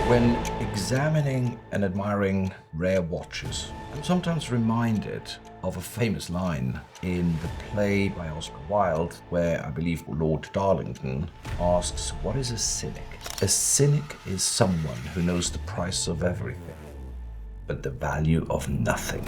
When examining and admiring rare watches, I'm sometimes reminded of a famous line in the play by Oscar Wilde, where I believe Lord Darlington asks, "What is a cynic?" A cynic is someone who knows the price of everything, but the value of nothing.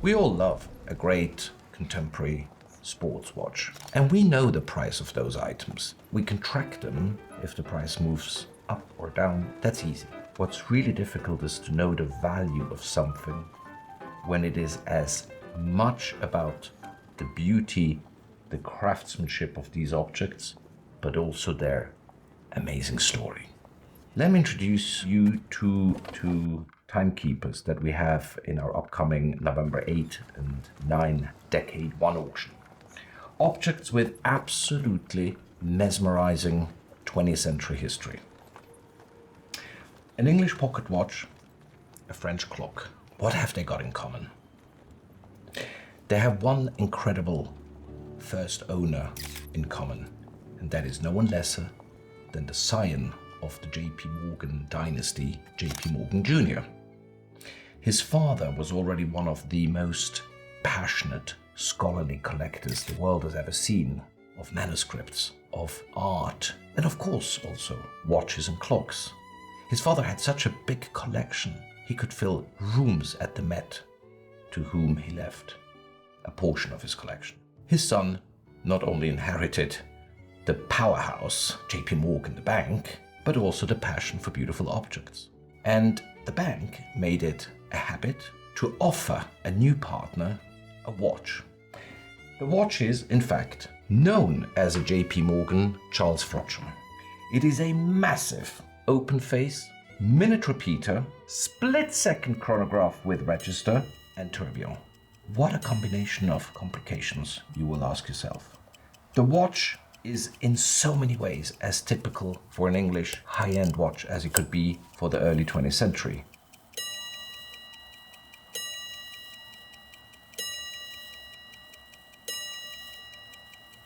We all love a great contemporary sports watch, and we know the price of those items. We can track them if the price moves up or down. That's easy. What's really difficult is to know the value of something when it is as much about the beauty, the craftsmanship of these objects, but also their amazing story. Let me introduce you to two timekeepers that we have in our upcoming November 8 and 9 Decade One auction. Objects with absolutely mesmerizing 20th century history. An English pocket watch, a French clock. What have they got in common? They have one incredible first owner in common, and that is no one lesser than the scion of the J.P. Morgan dynasty, J.P. Morgan Jr. His father was already one of the most passionate scholarly collectors the world has ever seen of manuscripts, of art, and of course also watches and clocks. His father had such a big collection, he could fill rooms at the Met, to whom he left a portion of his collection. His son not only inherited the powerhouse, J.P. Morgan, the bank, but also the passion for beautiful objects. And the bank made it a habit to offer a new partner a watch. The watch is, in fact, known as a J.P. Morgan Charles Frodsham. It is a massive open face, minute repeater, split-second chronograph with register and tourbillon. What a combination of complications, you will ask yourself. The watch is in so many ways as typical for an English high-end watch as it could be for the early 20th century.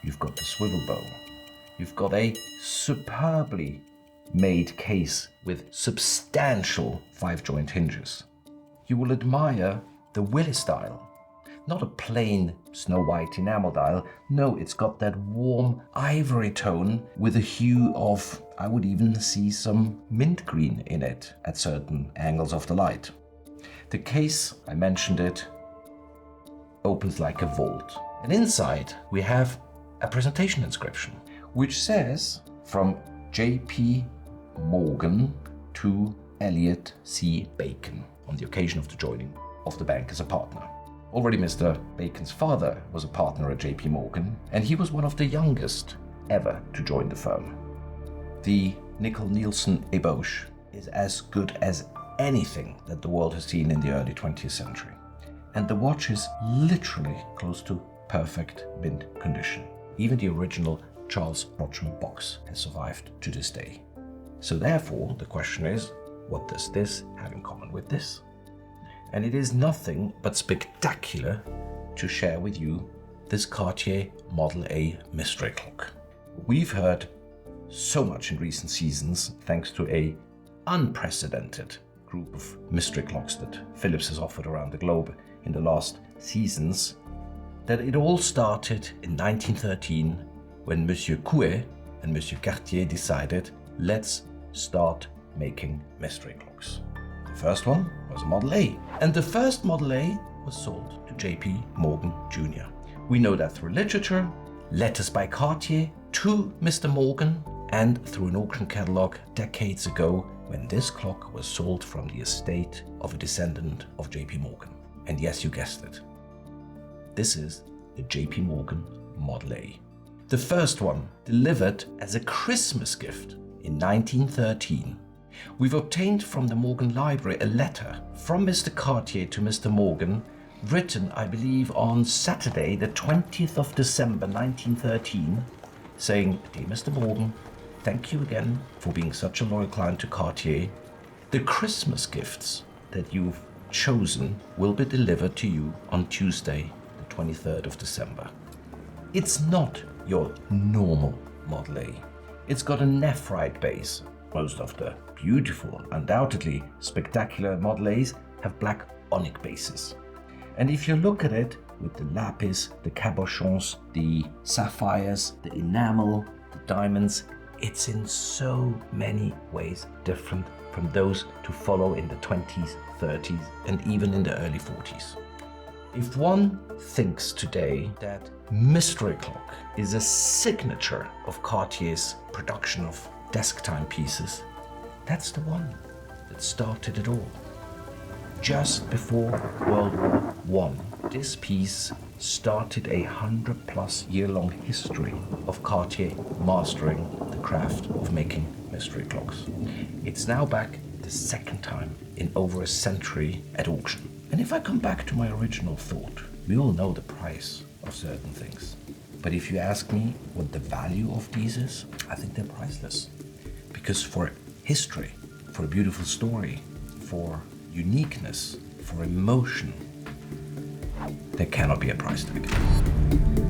You've got the swivel bow. You've got a superbly made case with substantial 5-joint hinges. You will admire the Willis dial. Not a plain snow white enamel dial. No, it's got that warm ivory tone with a hue of, I would even see some mint green in it at certain angles of the light. The case, I mentioned it, opens like a vault. And inside we have a presentation inscription, which says, from J.P. Morgan to Elliot C. Bacon, on the occasion of the joining of the bank as a partner. Already Mr. Bacon's father was a partner at J.P. Morgan, and he was one of the youngest ever to join the firm. The Nicol-Nielsen ébauche is as good as anything that the world has seen in the early 20th century. And the watch is literally close to perfect mint condition. Even the original Charles Frodsham box has survived to this day. So therefore, the question is, what does this have in common with this? And it is nothing but spectacular to share with you this Cartier Model A Mystery Clock. We've heard so much in recent seasons thanks to a unprecedented group of mystery clocks that Phillips has offered around the globe in the last seasons, that it all started in 1913 when Monsieur Coué and Monsieur Cartier decided, let's start making mystery clocks. The first one was a Model A, and the first Model A was sold to J.P. Morgan Jr. We know that through literature, letters by Cartier to Mr. Morgan, and through an auction catalogue decades ago when this clock was sold from the estate of a descendant of J.P. Morgan. And yes, you guessed it. This is the J.P. Morgan Model A. The first one delivered as a Christmas gift in 1913. We've obtained from the Morgan Library a letter from Mr. Cartier to Mr. Morgan, written, I believe, on Saturday, the 20th of December 1913, saying, "Dear Mr. Morgan, thank you again for being such a loyal client to Cartier. The Christmas gifts that you've chosen will be delivered to you on Tuesday, 23rd of December. It's not your normal Model A. It's got a nephrite base. Most of the beautiful, undoubtedly spectacular Model A's have black onyx bases. And if you look at it with the lapis, the cabochons, the sapphires, the enamel, the diamonds, it's in so many ways different from those to follow in the 20s, 30s, and even in the early 40s. If one thinks today that Mystery Clock is a signature of Cartier's production of desk timepieces, that's the one that started it all. Just before World War I, this piece started a 100+ year-long history of Cartier mastering the craft of making mystery clocks. It's now back the second time in over a century at auction. And if I come back to my original thought, we all know the price of certain things. But if you ask me what the value of these is, I think they're priceless. Because for history, for a beautiful story, for uniqueness, for emotion, there cannot be a price tag.